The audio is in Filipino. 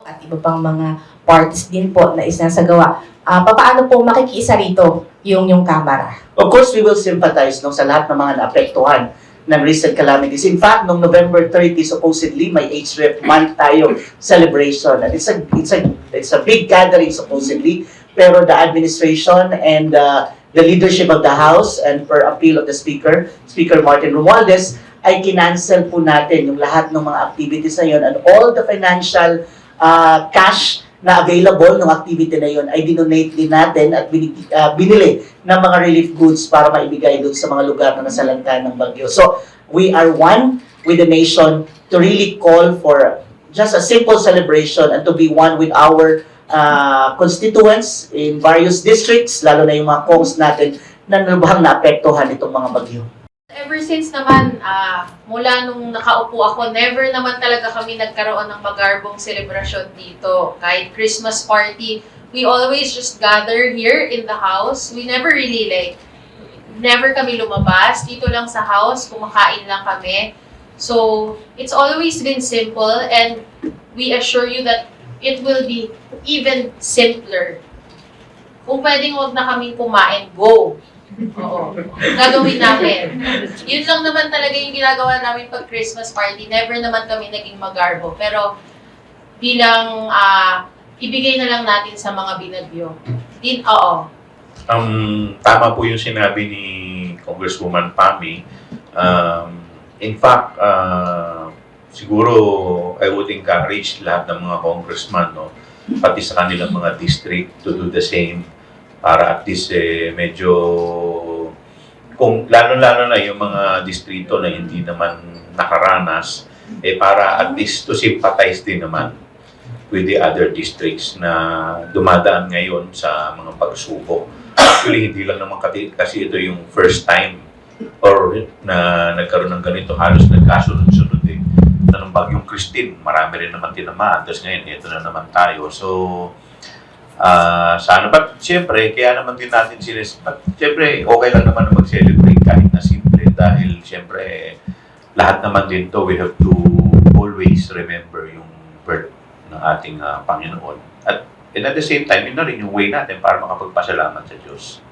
at iba pang mga parts din po na isinasagawa. Paano po makikiisa rito yung Kamara? Of course, we will sympathize sa lahat ng mga naapektuhan ng recent calamities. In fact, noong November 30, supposedly, may HREF month tayo celebration. And it's a big gathering, supposedly. Pero the administration and the leadership of the House and per appeal of the Speaker, Speaker Martin Romualdez, ay kinancel po natin yung lahat ng mga activities na yun, and all the financial cash na available ng activity na yun ay dinonate din natin at binili ng mga relief goods para maibigay doon sa mga lugar na nasalanta ng bagyo. So, we are one with the nation to really call for just a simple celebration and to be one with our constituents in various districts, lalo na yung mga kongs natin na lubhang naapektuhan itong mga bagyo. Ever since naman, mula nung nakaupo ako, never naman talaga kami nagkaroon ng magarbong selebrasyon dito. Kahit Christmas party, we always just gather here in the house. We never really never kami lumabas. Dito lang sa house, kumakain lang kami. So, it's always been simple and we assure you that it will be even simpler. Kung pwedeng wag na kaming kumain, go! Oo. Gagawin namin. Yun lang naman talaga yung ginagawa namin pag Christmas party. Never naman kami naging magarbo. Pero bilang ibigay na lang natin sa mga binagyo. Oo. Tama po yung sinabi ni Congresswoman Pami. In fact, siguro I would encourage lahat ng mga congressman, no, pati sa kanilang mga district to do the same. Para at least medyo, kung lalo-lalo na yung mga distrito na hindi naman nakaranas, para at least to sympathize din naman with the other districts na dumadaan ngayon sa mga pagsubok. Actually, hindi lang naman kasi ito yung first time or na nagkaroon ng ganito, halos nagkasunod-sunod na ng bagyong Christine, marami rin naman tinamaan. Tapos ngayon, ito na naman tayo. So, sana ba, siyempre, kaya naman din natin sila, siyempre, okay lang naman na mag-celebrate kahit na simple dahil siyempre, lahat naman din to, we have to always remember yung birth ng ating Panginoon. And at the same time, yun na rin yung way natin para makapagpasalamat sa Diyos.